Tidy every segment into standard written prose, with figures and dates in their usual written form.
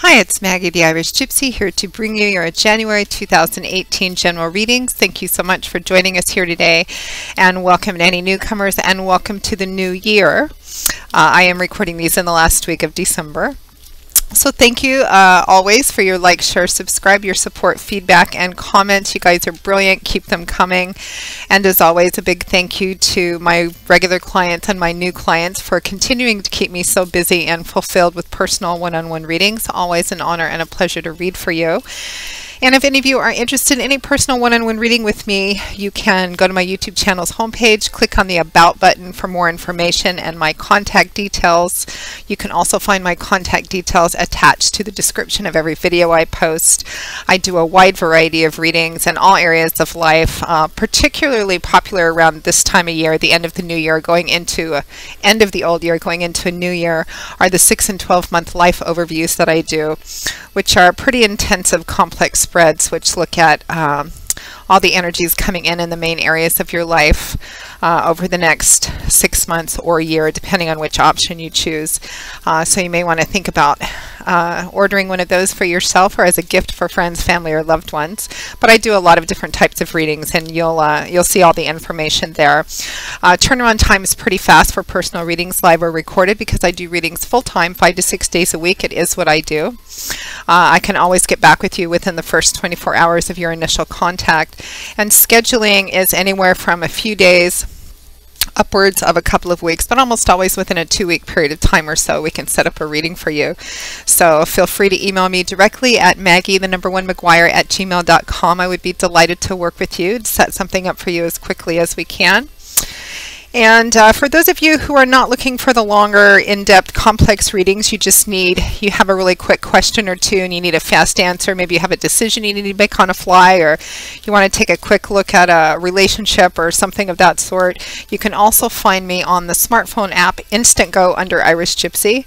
Hi, it's Maggie the Irish Gypsy here to bring you your January 2018 general readings. Thank you so much for joining us here today, and welcome to any newcomers and welcome to the new year. I am recording these in the last week of December. So thank you always for your like, share, subscribe, your support, feedback, and comments. You guys are brilliant. Keep them coming. And as always, a big thank you to my regular clients and my new clients for continuing to keep me so busy and fulfilled with personal one-on-one readings. Always an honor and a pleasure to read for you. And if any of you are interested in any personal one-on-one reading with me, you can go to my YouTube channel's homepage, click on the About button for more information and my contact details. You can also find my contact details attached to the description of every video I post. I do a wide variety of readings in all areas of life, particularly popular around this time of year, the end of the new year, going into end of the old year, going into a new year, are the 6 and 12-month life overviews that I do, which are pretty intensive, complex spreads which look at all the energies coming in the main areas of your life over the next 6 months or a year, depending on which option you choose. So you may want to think about ordering one of those for yourself or as a gift for friends, family, or loved ones. But I do a lot of different types of readings, and you'll see all the information there. Turnaround time is pretty fast for personal readings, live or recorded, because I do readings full-time, 5 to 6 days a week. It is what I do. I can always get back with you within the first 24 hours of your initial contact. And scheduling is anywhere from a few days upwards of a couple of weeks, but almost always within a 2-week period of time or so we can set up a reading for you. So feel free to email me directly at maggie1mcguire@gmail.com. I would be delighted to work with you to set something up for you as quickly as we can. And for those of you who are not looking for the longer, in-depth, complex readings, you have a really quick question or two and you need a fast answer. Maybe you have a decision you need to make on a fly, or you want to take a quick look at a relationship or something of that sort. You can also find me on the smartphone app Instantgo under Irish Gypsy.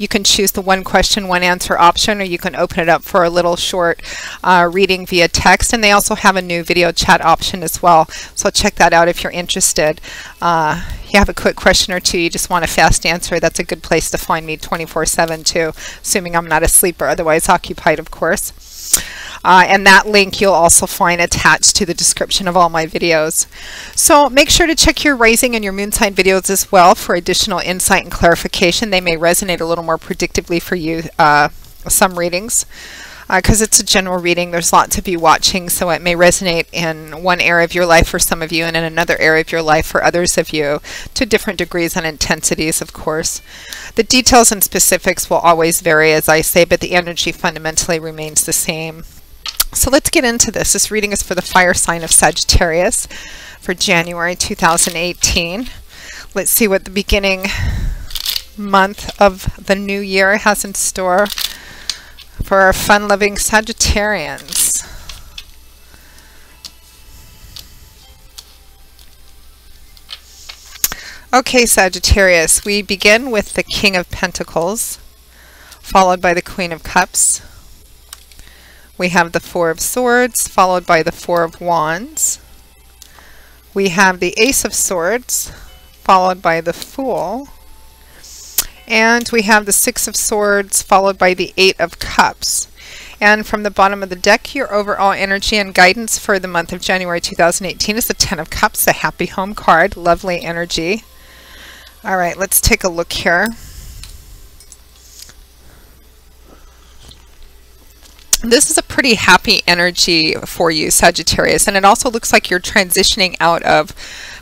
You can choose the one question, one answer option, or you can open it up for a little short reading via text. And they also have a new video chat option as well. So check that out if you're interested. You have a quick question or two, you just want a fast answer, that's a good place to find me 24/7 too, assuming I'm not asleep or otherwise occupied, of course. And that link you'll also find attached to the description of all my videos. So make sure to check your rising and your moon sign videos as well for additional insight and clarification. They may resonate a little more predictably for you, some readings. Because it's a general reading, there's lots of you watching, so it may resonate in one area of your life for some of you and in another area of your life for others of you, to different degrees and intensities, of course. The details and specifics will always vary, as I say, but the energy fundamentally remains the same. So let's get into this. This reading is for the fire sign of Sagittarius for January 2018. Let's see what the beginning month of the new year has in store for our fun-loving Sagittarians. Okay, Sagittarius, we begin with the King of Pentacles, followed by the Queen of Cups. We have the Four of Swords, followed by the Four of Wands. We have the Ace of Swords, followed by the Fool. And we have the Six of Swords, followed by the Eight of Cups. And from the bottom of the deck, your overall energy and guidance for the month of January 2018 is the Ten of Cups, the Happy Home card. Lovely energy. All right, let's take a look here. This is a pretty happy energy for you, Sagittarius, and it also looks like you're transitioning out of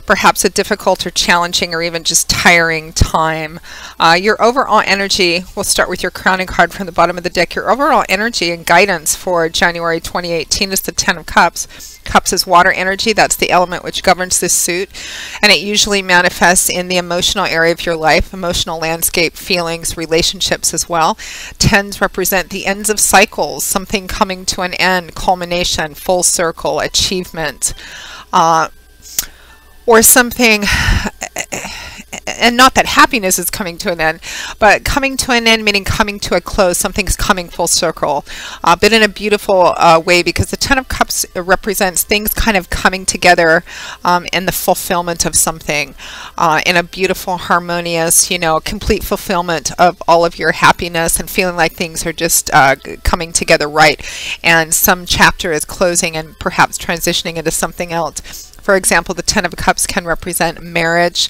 perhaps a difficult or challenging or even just tiring time. Your overall energy, we'll start with your crowning card from the bottom of the deck. Your overall energy and guidance for January 2018 is the Ten of Cups. Cups is water energy. That's the element which governs this suit, and it usually manifests in the emotional area of your life, emotional landscape, feelings, relationships as well. Tens represent the ends of cycles, something coming to an end, culmination, full circle, achievement, or something and not that happiness is coming to an end, but coming to an end meaning coming to a close. Something's coming full circle, but in a beautiful way, because the Ten of Cups represents things kind of coming together in the fulfillment of something, in a beautiful, harmonious, complete fulfillment of all of your happiness and feeling like things are just coming together right, and some chapter is closing and perhaps transitioning into something else. For example, the Ten of Cups can represent marriage,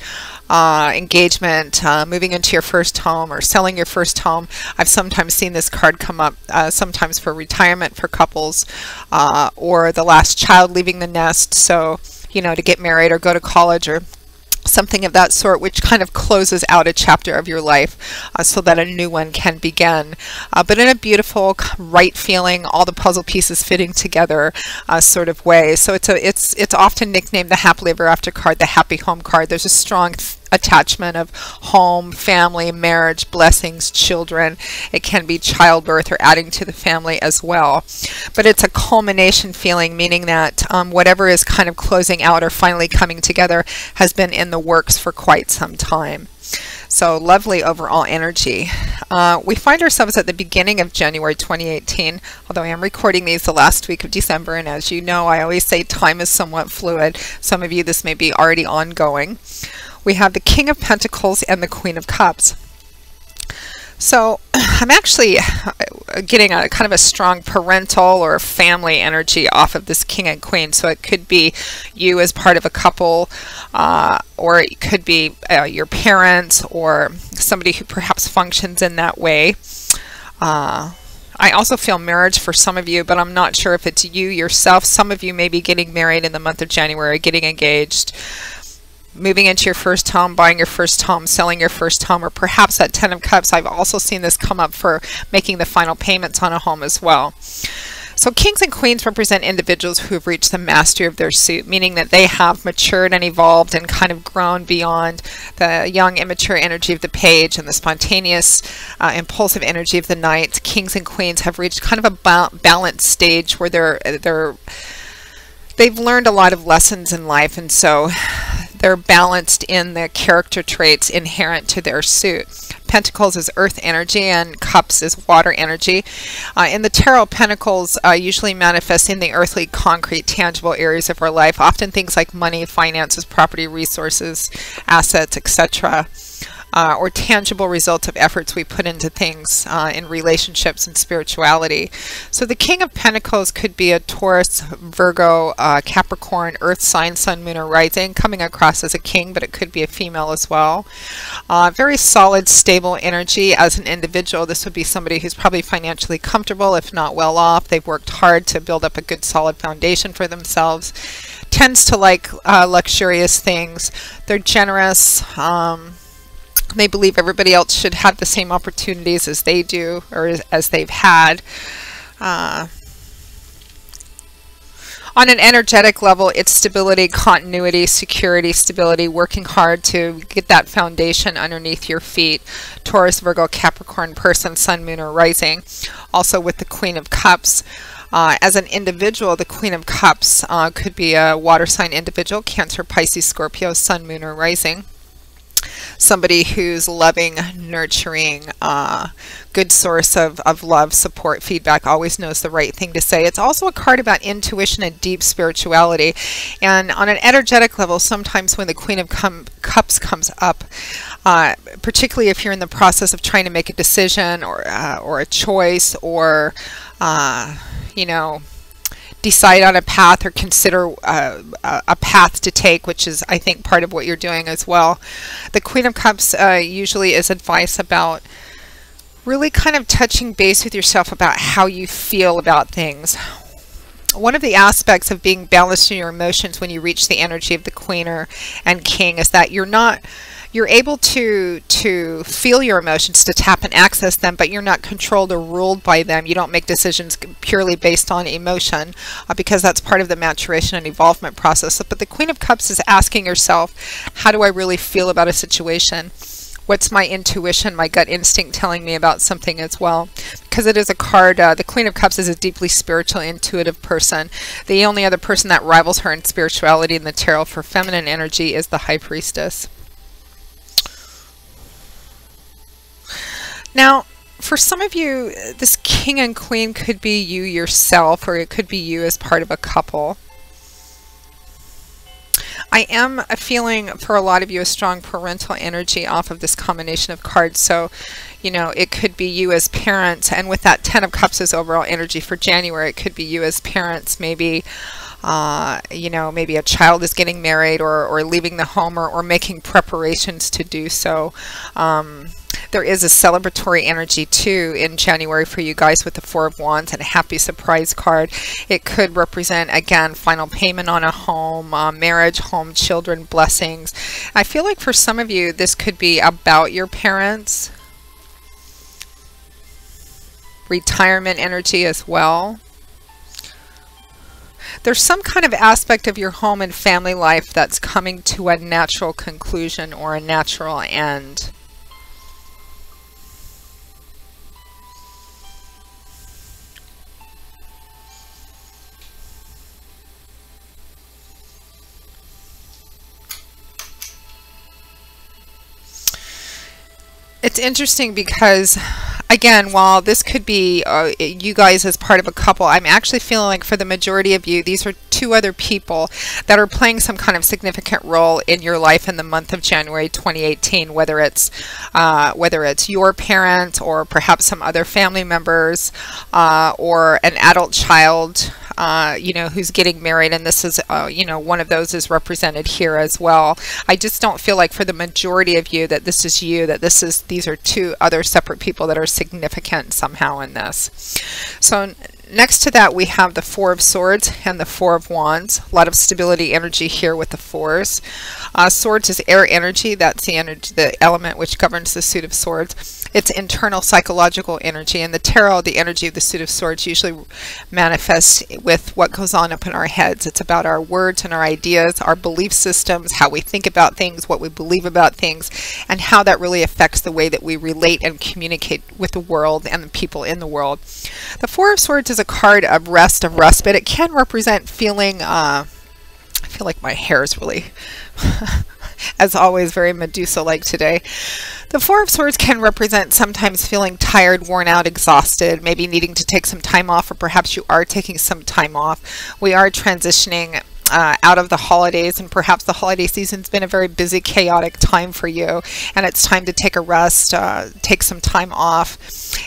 engagement, moving into your first home, or selling your first home. I've sometimes seen this card come up, sometimes for retirement for couples, or the last child leaving the nest, so, to get married or go to college or something of that sort, which kind of closes out a chapter of your life so that a new one can begin, but in a beautiful, right feeling, all the puzzle pieces fitting together sort of way. So it's often nicknamed the happily ever after card, the happy home card. There's a strong attachment of home, family, marriage, blessings, children. It can be childbirth or adding to the family as well. But it's a culmination feeling, meaning that whatever is kind of closing out or finally coming together has been in the works for quite some time. So lovely overall energy. We find ourselves at the beginning of January 2018, although I am recording these the last week of December, and as you know, I always say time is somewhat fluid. Some of you, this may be already ongoing. We have the King of Pentacles and the Queen of Cups. So I'm actually getting a kind of a strong parental or family energy off of this King and Queen. So it could be you as part of a couple, or it could be your parents or somebody who perhaps functions in that way. I also feel marriage for some of you, but I'm not sure if it's you yourself. Some of you may be getting married in the month of January, getting engaged, moving into your first home, buying your first home, selling your first home, or perhaps that Ten of Cups. I've also seen this come up for making the final payments on a home as well. So kings and queens represent individuals who have reached the mastery of their suit, meaning that they have matured and evolved and kind of grown beyond the young, immature energy of the page and the spontaneous, impulsive energy of the knight. Kings and queens have reached kind of a balanced stage where they've learned a lot of lessons in life, and so they're balanced in the character traits inherent to their suit. Pentacles is earth energy and cups is water energy. In the tarot, Pentacles usually manifest in the earthly, concrete, tangible areas of our life, often things like money, finances, property, resources, assets, etc. Or tangible results of efforts we put into things in relationships and spirituality. So the King of Pentacles could be a Taurus, Virgo, Capricorn, Earth sign, Sun, Moon, or Rising, coming across as a king, but it could be a female as well. Very solid, stable energy as an individual. This would be somebody who's probably financially comfortable, if not well off. They've worked hard to build up a good solid foundation for themselves. Tends to like luxurious things. They're generous. They believe everybody else should have the same opportunities as they do, or as they've had. On an energetic level, it's stability, continuity, security, stability, working hard to get that foundation underneath your feet. Taurus, Virgo, Capricorn person, Sun, Moon, or Rising. Also with the Queen of Cups. As an individual, the Queen of Cups could be a water sign individual, Cancer, Pisces, Scorpio, Sun, Moon, or Rising. Somebody who's loving, nurturing, good source of love, support, feedback, always knows the right thing to say. It's also a card about intuition and deep spirituality. And on an energetic level, sometimes when the Queen of Cups comes up, particularly if you're in the process of trying to make a decision or a choice, or decide on a path or consider a path to take, which is, I think, part of what you're doing as well. The Queen of Cups usually is advice about really kind of touching base with yourself about how you feel about things. One of the aspects of being balanced in your emotions when you reach the energy of the Queen and King is that you're able to feel your emotions, to tap and access them, but you're not controlled or ruled by them. You don't make decisions purely based on emotion, because that's part of the maturation and evolvement process. But the Queen of Cups is asking yourself, how do I really feel about a situation? What's my intuition, my gut instinct telling me about something as well? Because it is a card, the Queen of Cups is a deeply spiritual, intuitive person. The only other person that rivals her in spirituality in the tarot for feminine energy is the High Priestess. Now, for some of you, this king and queen could be you yourself, or it could be you as part of a couple. I am feeling for a lot of you a strong parental energy off of this combination of cards. So, you know, it could be you as parents, and with that 10 of Cups as overall energy for January, it could be you as parents. Maybe, you know, maybe a child is getting married or leaving the home or making preparations to do so. There is a celebratory energy too in January for you guys with the Four of Wands and a happy surprise card. It could represent, again, final payment on a home, marriage, home, children, blessings. I feel like for some of you, this could be about your parents. Retirement energy as well. There's some kind of aspect of your home and family life that's coming to a natural conclusion or a natural end. It's interesting because, again, while this could be you guys as part of a couple, I'm actually feeling like for the majority of you, these are two other people that are playing some kind of significant role in your life in the month of January 2018, whether it's your parent or perhaps some other family members or an adult child, you know, who's getting married, and this is, you know, one of those is represented here as well. I just don't feel like for the majority of you that this is you, that these are two other separate people that are significant somehow in this. So next to that, we have the Four of Swords and the Four of Wands. A lot of stability energy here with the fours. Swords is air energy. That's the energy, the element which governs the suit of swords. It's internal psychological energy. And the tarot, the energy of the suit of swords, usually manifests with what goes on up in our heads. It's about our words and our ideas, our belief systems, how we think about things, what we believe about things, and how that really affects the way that we relate and communicate with the world and the people in the world. The Four of Swords is a card of rest, of respite. It can represent feeling, I feel like my hair is really, as always, very Medusa-like today. The Four of Swords can represent sometimes feeling tired, worn out, exhausted, maybe needing to take some time off, or perhaps you are taking some time off. We are transitioning out of the holidays, and perhaps the holiday season's been a very busy, chaotic time for you, and it's time to take a rest, take some time off.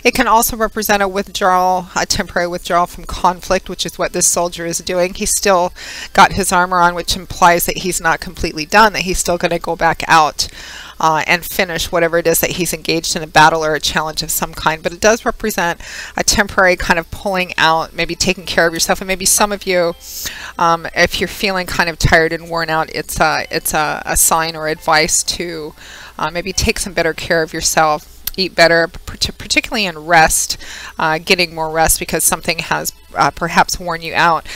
It can also represent a withdrawal, a temporary withdrawal from conflict, which is what this soldier is doing. He's still got his armor on, which implies that he's not completely done, that he's still going to go back out and finish whatever it is that he's engaged in, a battle or a challenge of some kind. But it does represent a temporary kind of pulling out, maybe taking care of yourself. And maybe some of you, if you're feeling kind of tired and worn out, it's a sign or advice to maybe take some better care of yourself, eat better, particularly in rest, getting more rest because something has perhaps worn you out.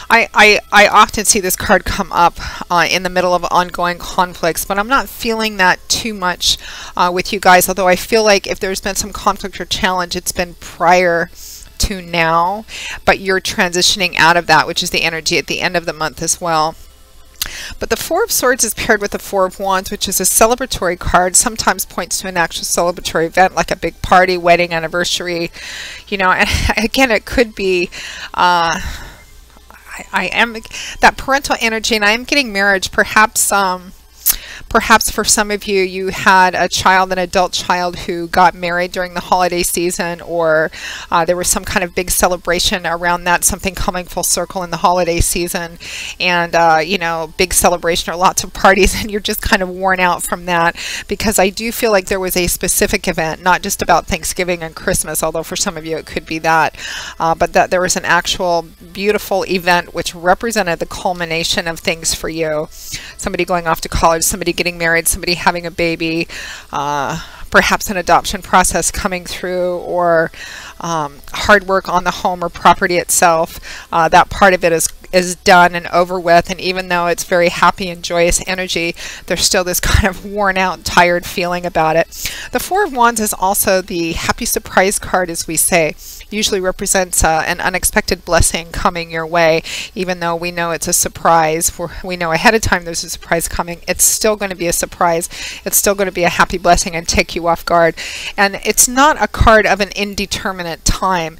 I often see this card come up in the middle of ongoing conflicts, but I'm not feeling that too much with you guys, although I feel like if there's been some conflict or challenge, it's been prior to now, but you're transitioning out of that, which is the energy at the end of the month as well. But the Four of Swords is paired with the Four of Wands, which is a celebratory card, sometimes points to an actual celebratory event like a big party, wedding, anniversary, you know, and again, it could be I am that parental energy, and I am getting marriage. Perhaps for some of you, you had a child, an adult child who got married during the holiday season, or there was some kind of big celebration around that, something coming full circle in the holiday season, and you know, big celebration or lots of parties, and you're just kind of worn out from that, because I do feel like there was a specific event, not just about Thanksgiving and Christmas, although for some of you it could be that, but that there was an actual beautiful event which represented the culmination of things for you. Somebody going off to college, somebody getting married, somebody having a baby, perhaps an adoption process coming through, or hard work on the home or property itself. That part of it is is done and over with, and even though it's very happy and joyous energy, there's still this kind of worn out, tired feeling about it. The Four of Wands is also the happy surprise card, as we say. Usually represents an unexpected blessing coming your way. Even though we know it's a surprise, we know ahead of time there's a surprise coming, it's still going to be a surprise. It's still going to be a happy blessing and take you off guard. And it's not a card of an indeterminate time.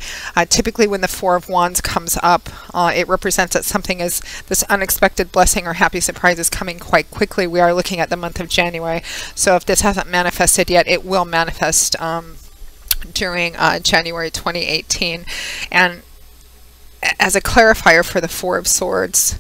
Typically when the Four of Wands comes up, it represents that something is, this unexpected blessing or happy surprise is coming quite quickly. We are looking at the month of January. So if this hasn't manifested yet, it will manifest during January 2018. And as a clarifier for the Four of Swords,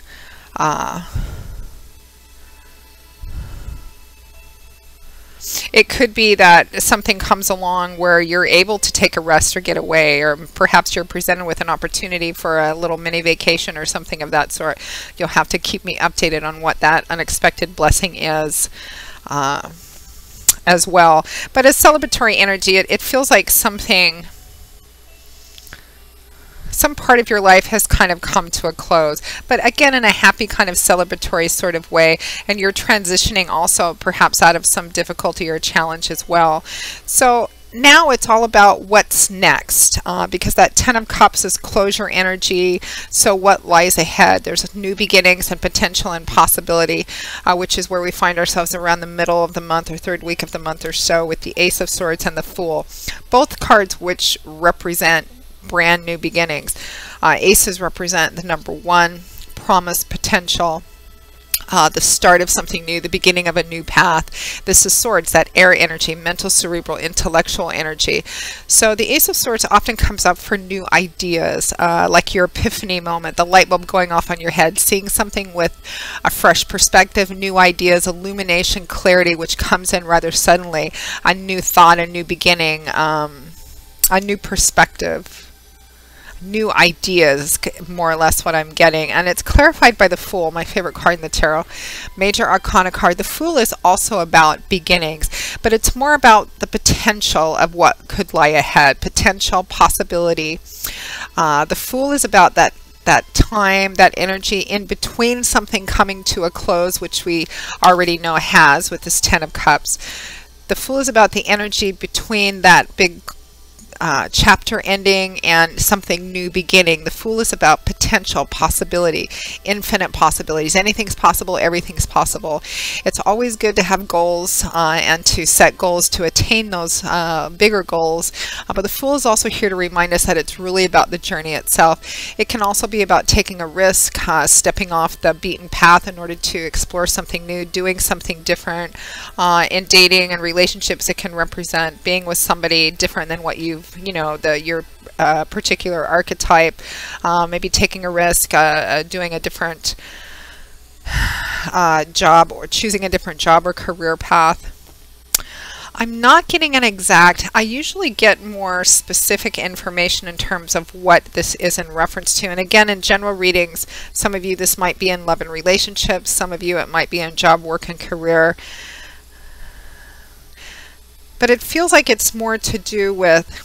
it could be that something comes along where you're able to take a rest or get away, or perhaps you're presented with an opportunity for a little mini vacation or something of that sort. You'll have to keep me updated on what that unexpected blessing is as well. But as celebratory energy, it feels like some part of your life has kind of come to a close, but again in a happy kind of celebratory sort of way, and you're transitioning also perhaps out of some difficulty or challenge as well. So now it's all about what's next, because that Ten of Cups is closure energy. So what lies ahead? There's new beginnings and potential and possibility, which is where we find ourselves around the middle of the month or third week of the month or so, with the Ace of Swords and the Fool. Both cards which represent brand new beginnings. Aces represent the number one, promise, potential, the start of something new, the beginning of a new path. This is Swords, that air energy, mental, cerebral, intellectual energy. So the Ace of Swords often comes up for new ideas, like your epiphany moment, the light bulb going off on your head, seeing something with a fresh perspective, new ideas, illumination, clarity, which comes in rather suddenly, a new thought, a new beginning, a new perspective. New ideas, more or less what I'm getting. And it's clarified by the Fool, my favorite card in the tarot. Major Arcana card. The Fool is also about beginnings, but it's more about the potential of what could lie ahead. Potential, possibility. The Fool is about that time, that energy in between something coming to a close, which we already know has with this Ten of Cups. The Fool is about the energy between that big chapter ending and something new beginning. The Fool is about potential, possibility, infinite possibilities. Anything's possible, everything's possible. It's always good to have goals and to set goals to attain those bigger goals. But the Fool is also here to remind us that it's really about the journey itself. It can also be about taking a risk, stepping off the beaten path in order to explore something new, doing something different. In dating and relationships, it can represent being with somebody different than what you've, your particular archetype, maybe taking a risk, doing a different job, or choosing a different job or career path. I'm not getting an exact. I usually get more specific information in terms of what this is in reference to. And again, in general readings, some of you this might be in love and relationships, some of you it might be in job, work, and career. But it feels like it's more to do with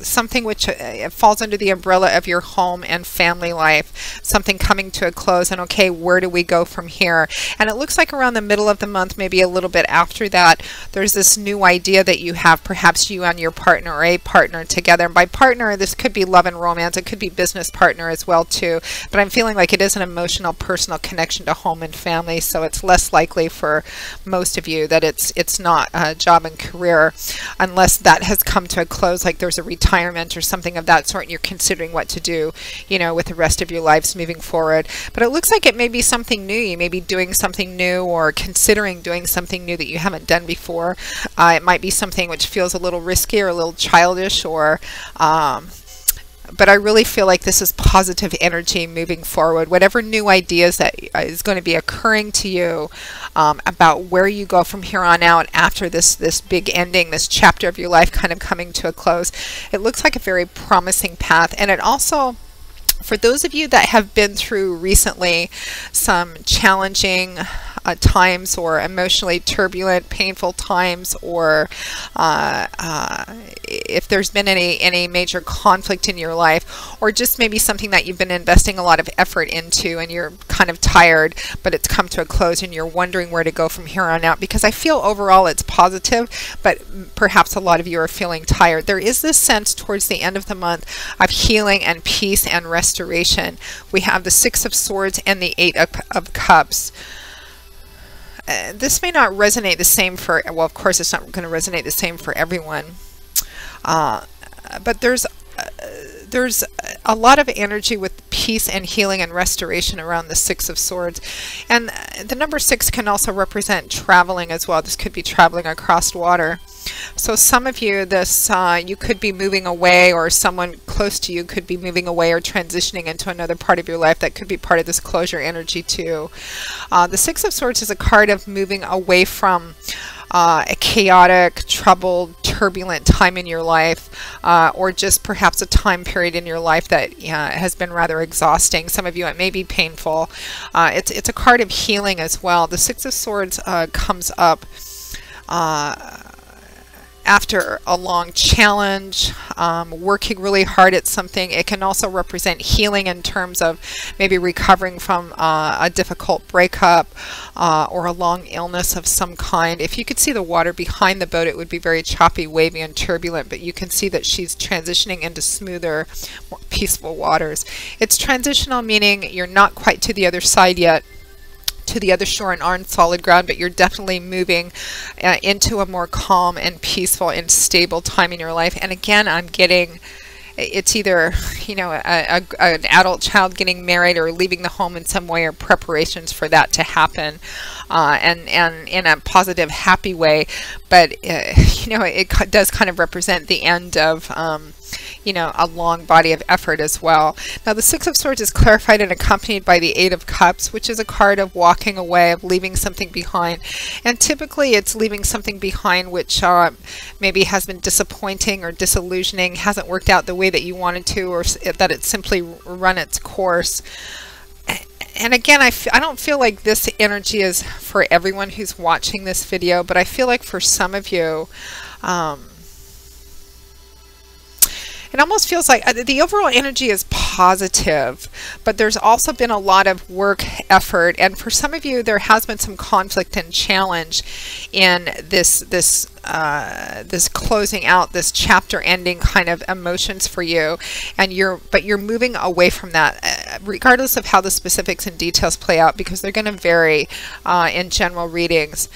something which falls under the umbrella of your home and family life, something coming to a close, and okay, where do we go from here? And it looks like around the middle of the month, maybe a little bit after that, there's this new idea that you have, perhaps you and your partner or a partner together. And by partner, this could be love and romance, it could be business partner as well too, but I'm feeling like it is an emotional, personal connection to home and family, so it's less likely for most of you that it's not a job and career, unless that has come to a close, like there's a retirement or something of that sort, and you're considering what to do, with the rest of your lives moving forward. But it looks like it may be something new. You may be doing something new or considering doing something new that you haven't done before. It might be something which feels a little risky or a little childish, or but I really feel like this is positive energy moving forward. Whatever new ideas that is going to be occurring to you about where you go from here on out after this big ending, this chapter of your life kind of coming to a close, it looks like a very promising path. And it also, for those of you that have been through recently some challenging times, or emotionally turbulent, painful times, or if there's been any major conflict in your life, or just maybe something that you've been investing a lot of effort into and you're kind of tired, but it's come to a close and you're wondering where to go from here on out, because I feel overall it's positive, but perhaps a lot of you are feeling tired. There is this sense towards the end of the month of healing and peace and restoration. We have the Six of Swords and the Eight of Cups. This may not resonate the same for, well, of course it's not going to resonate the same for everyone, but there's a lot of energy with peace and healing and restoration around the Six of Swords. And the number 6 can also represent traveling as well. This could be traveling across water. So some of you, you could be moving away, or someone close to you could be moving away or transitioning into another part of your life. That could be part of this closure energy too. The Six of Swords is a card of moving away from a chaotic, troubled, turbulent time in your life, or just perhaps a time period in your life that has been rather exhausting. Some of you, it may be painful. It's a card of healing as well. The Six of Swords comes up after a long challenge, working really hard at something. It can also represent healing in terms of maybe recovering from a difficult breakup or a long illness of some kind. If you could see the water behind the boat, it would be very choppy, wavy, and turbulent, but you can see that she's transitioning into smoother, more peaceful waters. It's transitional, meaning you're not quite to the other side yet, to the other shore and on solid ground, but you're definitely moving into a more calm and peaceful and stable time in your life. And again, I'm getting, it's either, you know, an adult child getting married or leaving the home in some way, or preparations for that to happen, and in a positive, happy way. But you know, it does kind of represent the end of you know, a long body of effort as well. Now the Six of Swords is clarified and accompanied by the Eight of Cups, which is a card of walking away, of leaving something behind. And typically it's leaving something behind which maybe has been disappointing or disillusioning, hasn't worked out the way that you wanted to, or that it's simply run its course. And again, I don't feel like this energy is for everyone who's watching this video, but I feel like for some of you, it almost feels like the overall energy is positive, but there's also been a lot of work, effort, and for some of you there has been some conflict and challenge in this closing out, this chapter ending kind of emotions for you, and you're moving away from that, regardless of how the specifics and details play out, because they're going to vary in general readings.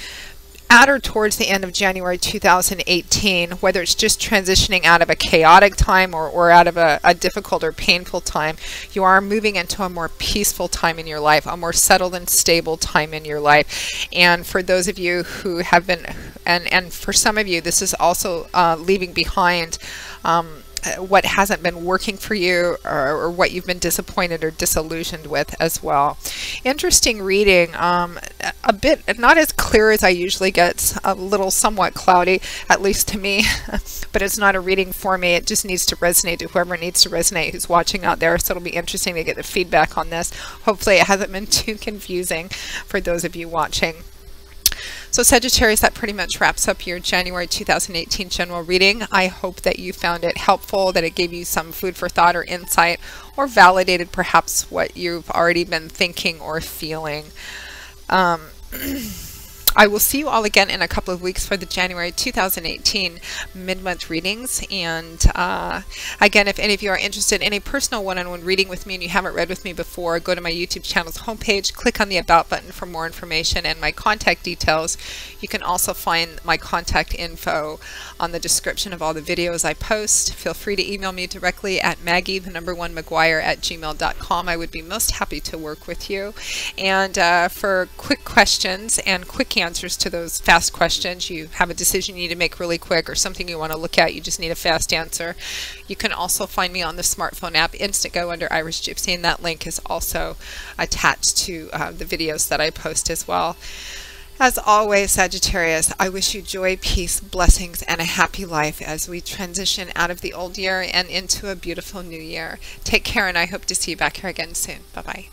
At or towards the end of January 2018, whether it's just transitioning out of a chaotic time or out of a difficult or painful time, you are moving into a more peaceful time in your life, a more settled and stable time in your life. And for those of you who have been, and for some of you, this is also leaving behind what hasn't been working for you, or what you've been disappointed or disillusioned with as well. Interesting reading, a bit not as clear as I usually get. It's a little somewhat cloudy, at least to me, but it's not a reading for me. It just needs to resonate to whoever needs to resonate who's watching out there. So it'll be interesting to get the feedback on this. Hopefully it hasn't been too confusing for those of you watching. So Sagittarius, that pretty much wraps up your January 2018 general reading. I hope that you found it helpful, that it gave you some food for thought or insight, or validated perhaps what you've already been thinking or feeling. I will see you all again in a couple of weeks for the January 2018 mid-month readings. And again, if any of you are interested in a personal one-on-one reading with me and you haven't read with me before, go to my YouTube channel's homepage, click on the About button for more information and my contact details. You can also find my contact info on the description of all the videos I post. Feel free to email me directly at Maggie1McGuire@gmail.com. I would be most happy to work with you. And for quick questions and quick answers to those fast questions, you have a decision you need to make really quick, or something you want to look at, you just need a fast answer, you can also find me on the smartphone app Instantgo under Irish Gypsy, and that link is also attached to the videos that I post as well. As always, Sagittarius, I wish you joy, peace, blessings, and a happy life as we transition out of the old year and into a beautiful new year. Take care, and I hope to see you back here again soon. Bye-bye.